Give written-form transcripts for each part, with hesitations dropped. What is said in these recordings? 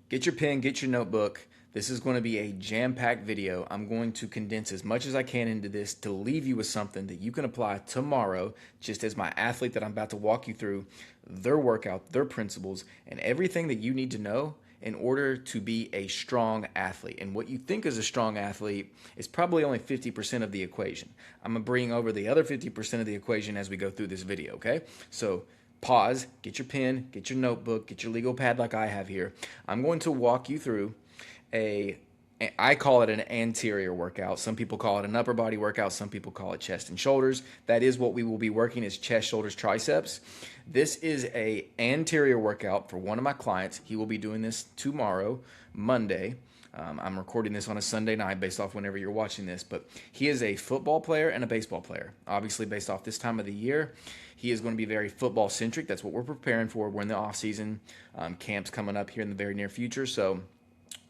Get your pen, get your notebook. This is going to be a jam-packed video. I'm going to condense as much as I can into this to leave you with something that you can apply tomorrow, just as my athlete that I'm about to walk you through, their workout, their principles, and everything that you need to know in order to be a strong athlete. And what you think is a strong athlete is probably only 50% of the equation. I'm going to bring over the other 50% of the equation as we go through this video, okay? So pause, get your pen, get your notebook, get your legal pad like I have here. I'm going to walk you through I call it an anterior workout. Some people call it an upper body workout. Some people call it chest and shoulders. That is what we will be working, is chest, shoulders, triceps. This is a anterior workout for one of my clients. He will be doing this tomorrow, Monday. I'm recording this on a Sunday night based off whenever you're watching this, but he is a football player and a baseball player. Obviously, based off this time of the year, he is going to be very football centric. That's what we're preparing for. We're in the off season. Camp's coming up here in the very near future, so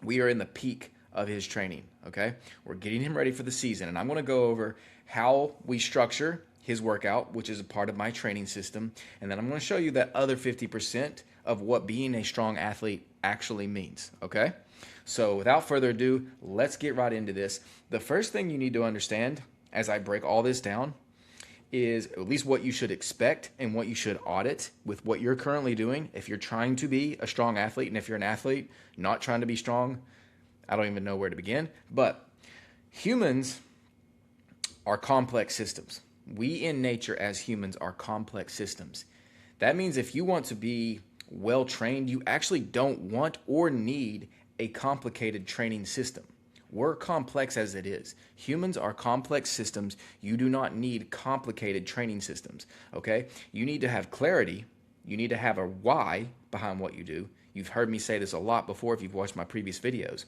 we are in the peak of his training, okay? We're getting him ready for the season, and I'm going to go over how we structure his workout, which is a part of my training system, and then I'm going to show you that other 50% of what being a strong athlete actually means, okay? So without further ado, let's get right into this. The first thing you need to understand as I break all this down is at least what you should expect and what you should audit with what you're currently doing if you're trying to be a strong athlete. And if you're an athlete not trying to be strong, I don't even know where to begin. But humans are complex systems. We in nature as humans are complex systems. That means if you want to be well trained, you actually don't want or need a complicated training system. We're complex as it is. Humans are complex systems. You do not need complicated training systems, okay? You need to have clarity. You need to have a why behind what you do. You've heard me say this a lot before if you've watched my previous videos.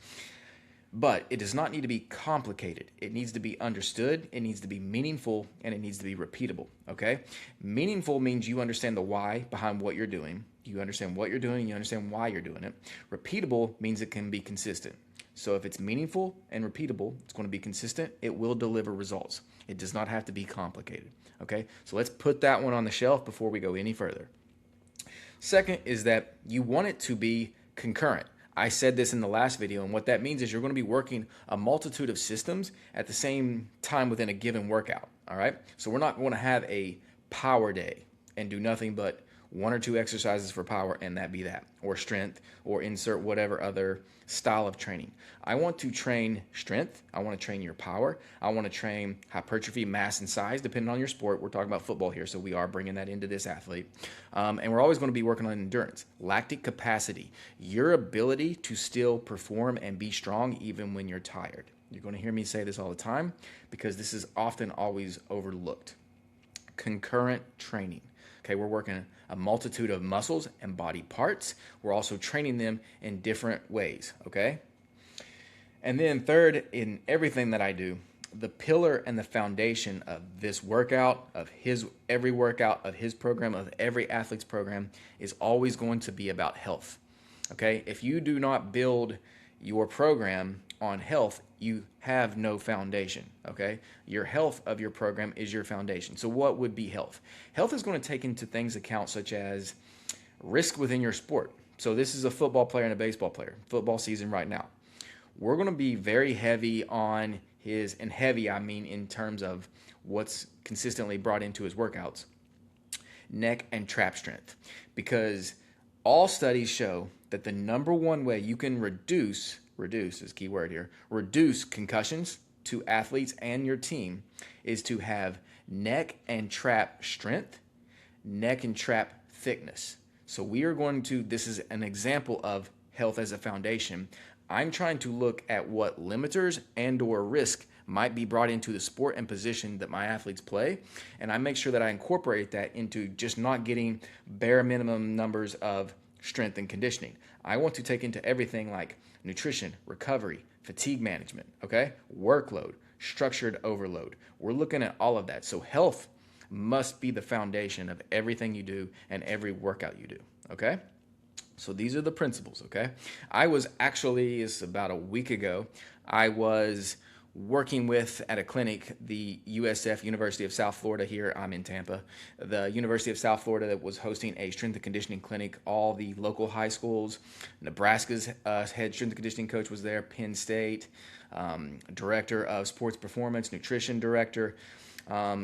But it does not need to be complicated. It needs to be understood, it needs to be meaningful, and it needs to be repeatable, okay? Meaningful means you understand the why behind what you're doing. You understand what you're doing, you understand why you're doing it. Repeatable means it can be consistent. So if it's meaningful and repeatable, it's going to be consistent, it will deliver results. It does not have to be complicated, okay? So let's put that one on the shelf before we go any further. Second is that you want it to be concurrent. I said this in the last video, and what that means is you're going to be working a multitude of systems at the same time within a given workout, all right? So we're not going to have a power day and do nothing but one or two exercises for power and that be that, or strength, or insert whatever other style of training. I want to train strength. I want to train your power. I want to train hypertrophy, mass, and size, depending on your sport. We're talking about football here, so we are bringing that into this athlete. And we're always going to be working on endurance, lactic capacity, your ability to still perform and be strong even when you're tired. You're going to hear me say this all the time because this is often always overlooked. Concurrent training. Okay, we're working a multitude of muscles and body parts. We're also training them in different ways, okay? And then third, in everything that I do, the pillar and the foundation of this workout, of every workout, of his program, of every athlete's program is always going to be about health, okay? If you do not build your program on health, you have no foundation, okay? Your health of your program is your foundation. So what would be health? Health is going to take into things account such as risk within your sport. So this is a football player and a baseball player, football season right now. We're going to be very heavy on his, and heavy I mean in terms of what's consistently brought into his workouts, neck and trap strength, because all studies show that the number one way you can reduce is key word here, reduce concussions to athletes and your team is to have neck and trap strength, neck and trap thickness. So we are going to, this is an example of health as a foundation. I'm trying to look at what limiters and or risk might be brought into the sport and position that my athletes play, and I make sure that I incorporate that into just not getting bare minimum numbers of strength and conditioning. I want to take into everything like nutrition, recovery, fatigue management, okay? Workload, structured overload. We're looking at all of that. So health must be the foundation of everything you do and every workout you do, okay? So these are the principles, okay? I was actually, it's about a week ago, I was working with at a clinic the USF, University of South Florida here. I'm in Tampa. The University of South Florida that was hosting a strength and conditioning clinic. All the local high schools. Nebraska's head strength and conditioning coach was there. Penn State, director of sports performance, nutrition director.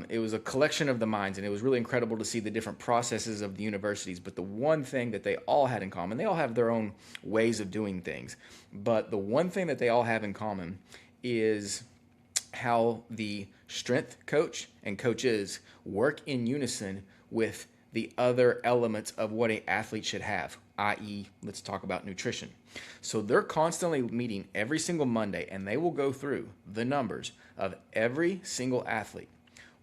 It was a collection of the minds, and it was really incredible to see the different processes of the universities. But the one thing that they all had in common, they all have their own ways of doing things, but the one thing that they all have in common is how the strength coach and coaches work in unison with the other elements of what an athlete should have, i.e., let's talk about nutrition. So they're constantly meeting every single Monday, and they will go through the numbers of every single athlete.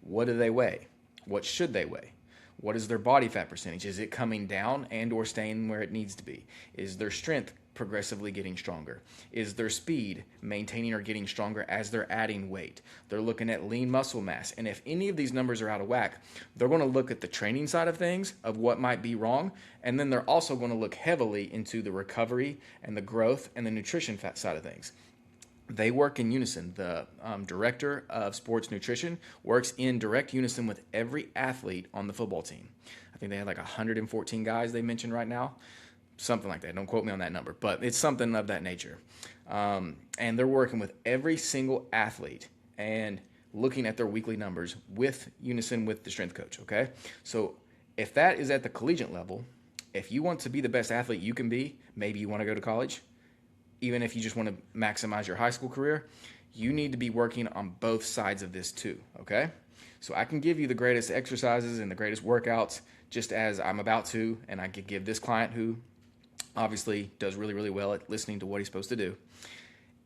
What do they weigh? What should they weigh? What is their body fat percentage? Is it coming down and or staying where it needs to be? Is their strength progressively getting stronger? Is their speed maintaining or getting stronger as they're adding weight? They're looking at lean muscle mass. And if any of these numbers are out of whack, they're going to look at the training side of things of what might be wrong. And then they're also going to look heavily into the recovery and the growth and the nutrition fat side of things. They work in unison. The director of sports nutrition works in direct unison with every athlete on the football team. I think they had like 114 guys they mentioned right now, something like that. Don't quote me on that number, but it's something of that nature. And they're working with every single athlete and looking at their weekly numbers with unison with the strength coach, okay? So if that is at the collegiate level, if you want to be the best athlete you can be, maybe you want to go to college, even if you just want to maximize your high school career, you need to be working on both sides of this too, okay? So I can give you the greatest exercises and the greatest workouts just as I'm about to, and I could give this client who obviously does really, really well at listening to what he's supposed to do.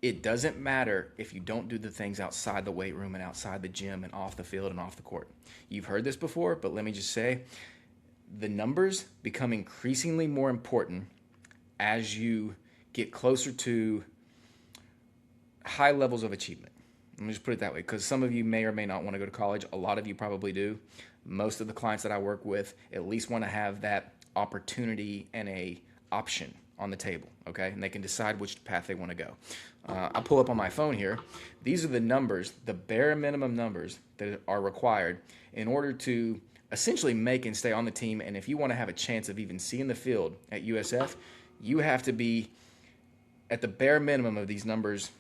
It doesn't matter if you don't do the things outside the weight room and outside the gym and off the field and off the court. You've heard this before, but let me just say, the numbers become increasingly more important as you get closer to high levels of achievement. Let me just put it that way, because some of you may or may not want to go to college. A lot of you probably do. Most of the clients that I work with at least want to have that opportunity and a option on the table, okay? And they can decide which path they want to go. I'll pull up on my phone here. These are the numbers, the bare minimum numbers that are required in order to essentially make and stay on the team. And if you want to have a chance of even seeing the field at USF, you have to be at the bare minimum of these numbers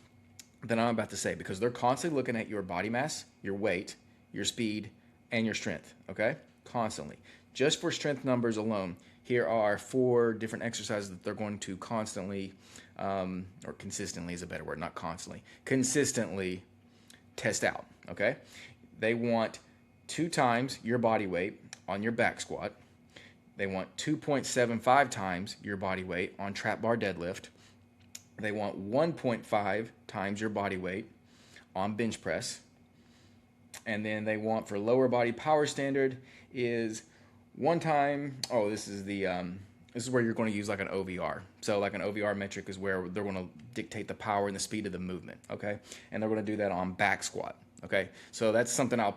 that I'm about to say, because they're constantly looking at your body mass, your weight, your speed, and your strength, okay? Constantly. Just for strength numbers alone, here are 4 different exercises that they're going to constantly, or consistently is a better word, not constantly, consistently test out, okay? They want 2 times your body weight on your back squat. They want 2.75 times your body weight on trap bar deadlift. They want 1.5 times your body weight on bench press. And then they want, for lower body power standard, is 1 time, this is where you're going to use like an OVR. So like an OVR metric is where they're going to dictate the power and the speed of the movement, okay? And they're going to do that on back squat, okay? So that's something I'll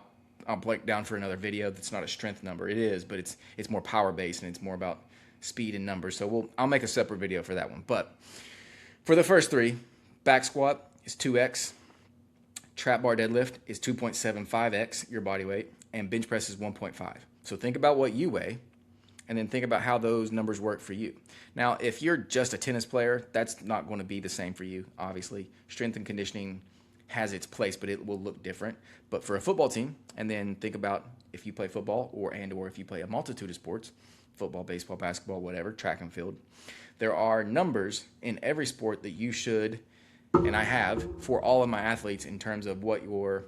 break down for another video. That's not a strength number. It is, but it's more power based and it's more about speed and numbers. So I'll make a separate video for that one. But for the first 3, back squat is 2x, trap bar deadlift is 2.75x your body weight, and bench press is 1.5. So think about what you weigh, and then think about how those numbers work for you. Now, if you're just a tennis player, that's not going to be the same for you, obviously. Strength and conditioning has its place, but it will look different. But for a football team, and then think about if you play football or if you play a multitude of sports, football, baseball, basketball, whatever, track and field, there are numbers in every sport that you should, and I have, for all of my athletes in terms of what your,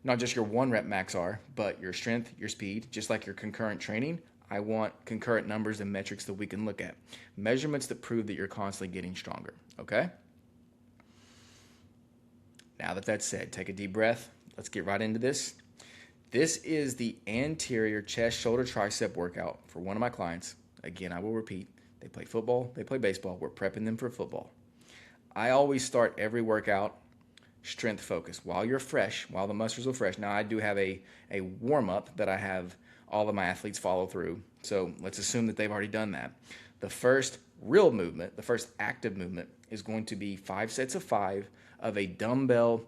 not just your 1 rep max are, but your strength, your speed, just like your concurrent training. I want concurrent numbers and metrics that we can look at. Measurements that prove that you're constantly getting stronger, okay? Now that that's said, take a deep breath. Let's get right into this. This is the anterior chest, shoulder, tricep workout for one of my clients. Again, I will repeat. They play football, they play baseball. We're prepping them for football. I always start every workout strength focused while you're fresh, while the muscles are fresh. Now, I do have a warm-up that I have all of my athletes follow through. So let's assume that they've already done that. The first real movement, the first active movement, is going to be 5 sets of 5 of a dumbbell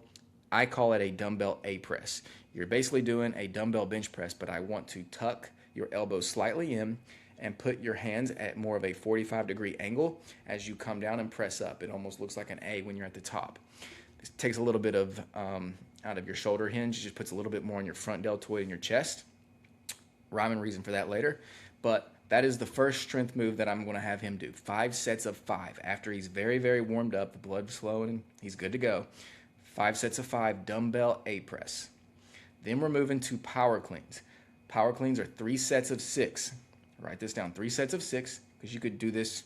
I call it a dumbbell A press. You're basically doing a dumbbell bench press, but I want to tuck your elbows slightly in and put your hands at more of a 45-degree angle as you come down and press up. It almost looks like an A when you're at the top. It takes a little bit of out of your shoulder hinge. It just puts a little bit more on your front deltoid and your chest. Rhyme and reason for that later. But that is the first strength move that I'm going to have him do. 5 sets of 5. After he's very, very warmed up, the blood's flowing, he's good to go. 5 sets of 5 dumbbell A press. Then we're moving to power cleans. Power cleans are 3 sets of 6. Write this down, 3 sets of 6, because you could do this.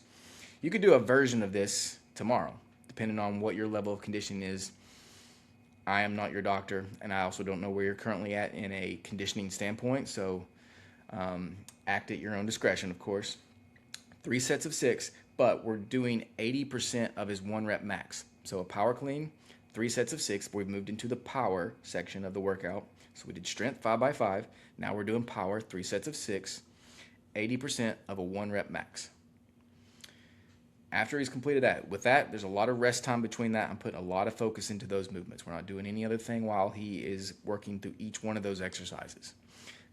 You could do a version of this tomorrow, depending on what your level of conditioning is. I am not your doctor, and I also don't know where you're currently at in a conditioning standpoint, so act at your own discretion, of course. 3 sets of 6, but we're doing 80% of his 1 rep max. So a power clean, 3 sets of 6. We've moved into the power section of the workout. So we did strength 5 by 5. Now we're doing power, 3 sets of 6, 80% of a 1 rep max. After he's completed that, with that, there's a lot of rest time between that. I'm putting a lot of focus into those movements. We're not doing any other thing while he is working through each one of those exercises.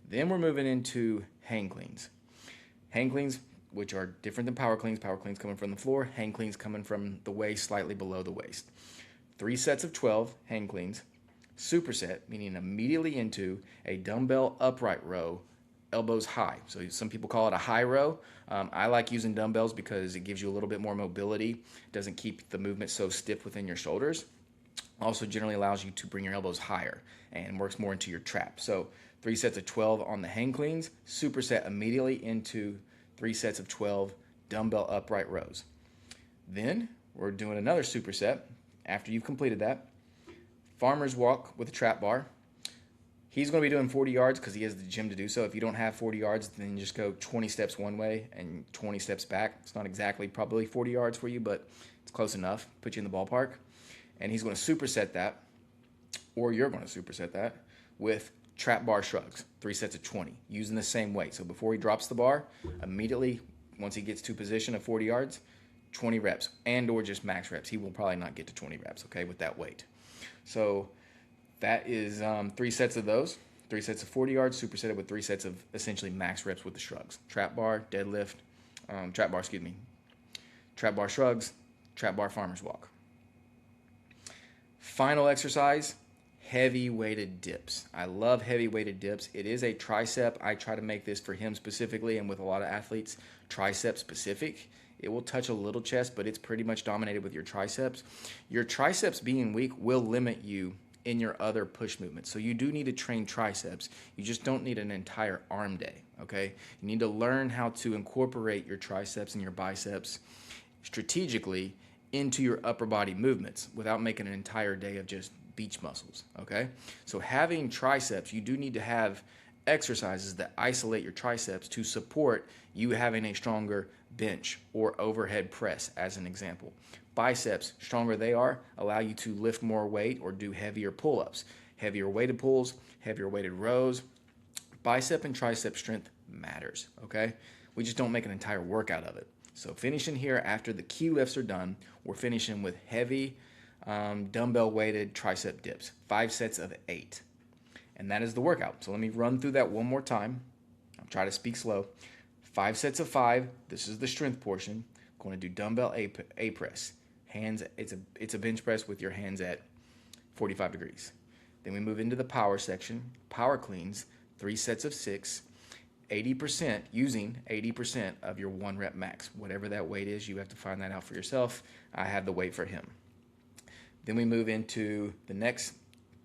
Then we're moving into hang cleans. Hang cleans, which are different than power cleans. Power cleans coming from the floor. Hang cleans coming from the waist, slightly below the waist. 3 sets of 12 hang cleans. Superset, meaning immediately into a dumbbell upright row, elbows high. So some people call it a high row. I like using dumbbells because it gives you a little bit more mobility. It doesn't keep the movement so stiff within your shoulders. Also generally allows you to bring your elbows higher and works more into your trap. So 3 sets of 12 on the hang cleans, superset immediately into 3 sets of 12 dumbbell upright rows. Then we're doing another superset after you've completed that. Farmer's walk with a trap bar. He's going to be doing 40 yards because he has the gym to do so. If you don't have 40 yards, then you just go 20 steps one way and 20 steps back. It's not exactly probably 40 yards for you, but it's close enough. Put you in the ballpark. And he's going to superset that, or you're going to superset that, with trap bar shrugs, 3 sets of 20, using the same weight. So before he drops the bar, immediately, once he gets to position of 40 yards, 20 reps, and or just max reps. He will probably not get to 20 reps, okay, with that weight. So that is 3 sets of those, 3 sets of 40 yards, supersetted with 3 sets of essentially max reps with the shrugs. Trap bar, deadlift, trap bar shrugs, trap bar farmer's walk. Final exercise, heavy weighted dips. I love heavy weighted dips. It is a tricep. I try to make this for him specifically, and with a lot of athletes, tricep specific. It will touch a little chest, but it's pretty much dominated with your triceps. Your triceps being weak will limit you in your other push movements. So you do need to train triceps. You just don't need an entire arm day, okay? You need to learn how to incorporate your triceps and your biceps strategically into your upper body movements without making an entire day of just beach muscles, okay? So having triceps, you do need to have exercises that isolate your triceps to support you having a stronger bench or overhead press, as an example. Biceps, stronger they are, allow you to lift more weight or do heavier pull-ups, heavier weighted pulls, heavier weighted rows. Bicep and tricep strength matters, okay? We just don't make an entire workout of it. So finishing here after the key lifts are done, we're finishing with heavy dumbbell weighted tricep dips, 5 sets of 8. And that is the workout. So let me run through that one more time. I'll try to speak slow. 5 sets of 5. This is the strength portion. Going to do dumbbell A press. Hands, it's a bench press with your hands at 45 degrees. Then we move into the power section. Power cleans, 3 sets of 6. 80%, using 80% of your 1 rep max. Whatever that weight is, you have to find that out for yourself. I have the weight for him. Then we move into the next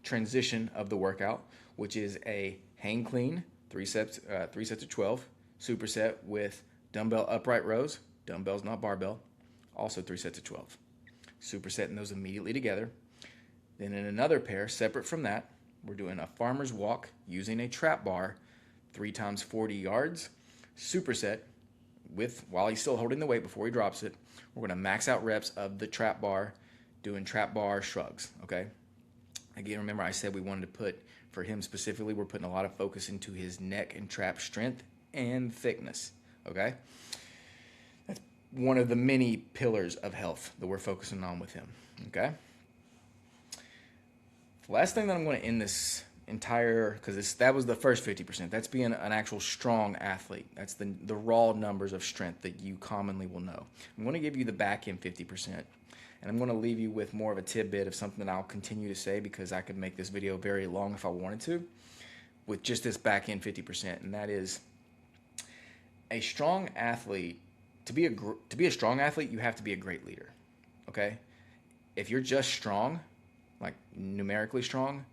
transition of the workout, which is a hang clean, 3 sets of 12, superset with dumbbell upright rows, dumbbells not barbell, also 3 sets of 12. Supersetting those immediately together. Then in another pair, separate from that, we're doing a farmer's walk using a trap bar, 3 times 40 yards, superset with, while he's still holding the weight before he drops it, we're going to max out reps of the trap bar, doing trap bar shrugs, okay? Again, remember I said we wanted to put, for him specifically, we're putting a lot of focus into his neck and trap strength and thickness, okay? That's one of the many pillars of health that we're focusing on with him, okay? The last thing that I'm going to end this entire, because that was the first 50%. That's being an actual strong athlete. That's the raw numbers of strength that you commonly will know. I'm going to give you the back end 50%. And I'm going to leave you with more of a tidbit of something that I'll continue to say, because I could make this video very long if I wanted to, with just this back end 50%. And that is, a strong athlete, to be a strong athlete, you have to be a great leader. Okay? If you're just strong, like numerically strong,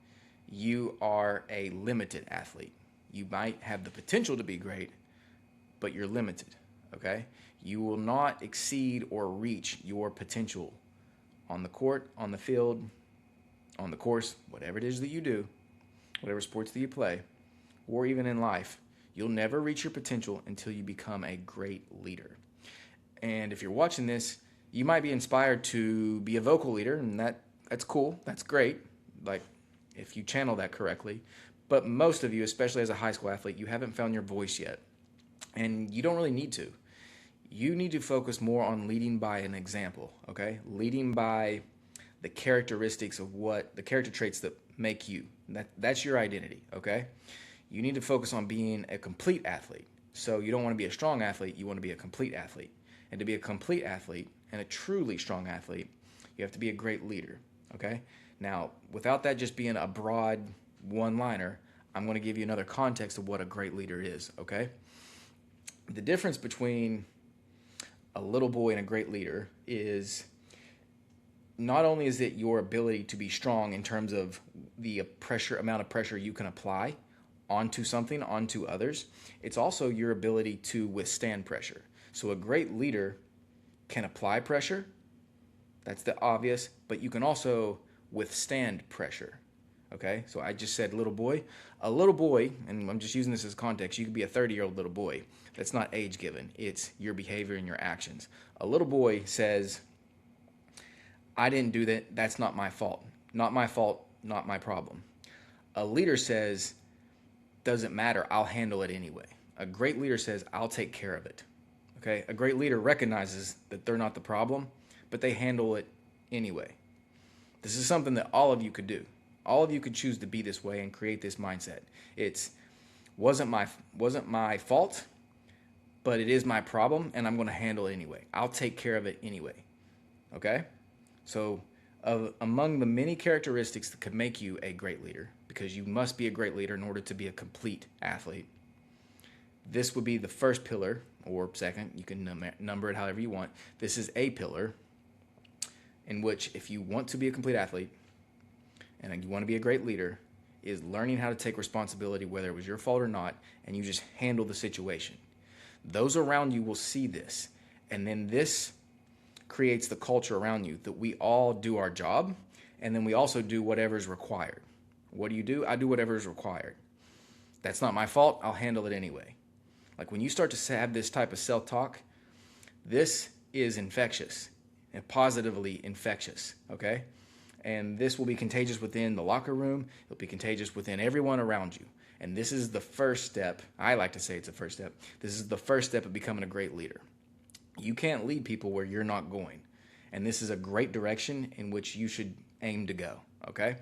you are a limited athlete. You might have the potential to be great, but you're limited. Okay? You will not exceed or reach your potential on the court, on the field, on the course, whatever it is that you do, whatever sports that you play, or even in life. You'll never reach your potential until you become a great leader. And if you're watching this, you might be inspired to be a vocal leader, and that's cool. That's great, like if you channel that correctly. But most of you, especially as a high school athlete, you haven't found your voice yet. And you don't really need to. You need to focus more on leading by an example, okay? Leading by the characteristics of the character traits that make you. That's your identity, okay? You need to focus on being a complete athlete. So you don't want to be a strong athlete, you want to be a complete athlete. And to be a complete athlete and a truly strong athlete, you have to be a great leader, okay? Now, without that just being a broad one-liner, I'm going to give you another context of what a great leader is, okay? The difference between a little boy and a great leader is, not only is it your ability to be strong in terms of the amount of pressure you can apply onto something, onto others, it's also your ability to withstand pressure. So a great leader can apply pressure, that's the obvious, but you can also withstand pressure. Okay, so I just said little boy. A little boy, and I'm just using this as context, you could be a 30-year-old little boy. That's not age given. It's your behavior and your actions. A little boy says, I didn't do that. That's not my fault. Not my fault, not my problem. A leader says, doesn't matter. I'll handle it anyway. A great leader says, I'll take care of it. Okay, a great leader recognizes that they're not the problem, but they handle it anyway. This is something that all of you could do. All of you could choose to be this way and create this mindset. It's wasn't my fault, but it is my problem, and I'm going to handle it anyway. I'll take care of it anyway. Okay? So among the many characteristics that could make you a great leader, because you must be a great leader in order to be a complete athlete, this would be the first pillar, or second. You can number it however you want. This is a pillar in which, if you want to be a complete athlete and you want to be a great leader, is learning how to take responsibility, whether it was your fault or not, and you just handle the situation. Those around you will see this, and then this creates the culture around you that we all do our job, and then we also do whatever is required. What do? I do whatever is required. That's not my fault. I'll handle it anyway. Like when you start to have this type of self-talk, this is infectious and positively infectious, okay? And this will be contagious within the locker room. It'll be contagious within everyone around you. And this is the first step. I like to say it's the first step. This is the first step of becoming a great leader. You can't lead people where you're not going. And this is a great direction in which you should aim to go, okay?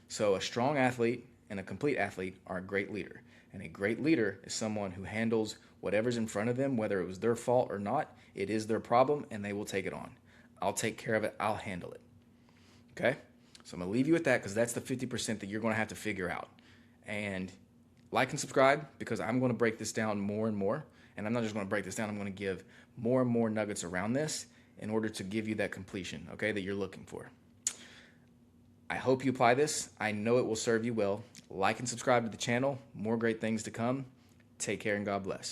So a strong athlete and a complete athlete are a great leader. And a great leader is someone who handles whatever's in front of them, whether it was their fault or not. It is their problem, and they will take it on. I'll take care of it. I'll handle it. Okay? So I'm going to leave you with that, because that's the 50% that you're going to have to figure out. And like and subscribe, because I'm going to break this down more and more. And I'm not just going to break this down. I'm going to give more and more nuggets around this in order to give you that completion, okay, that you're looking for. I hope you apply this. I know it will serve you well. Like and subscribe to the channel. More great things to come. Take care and God bless.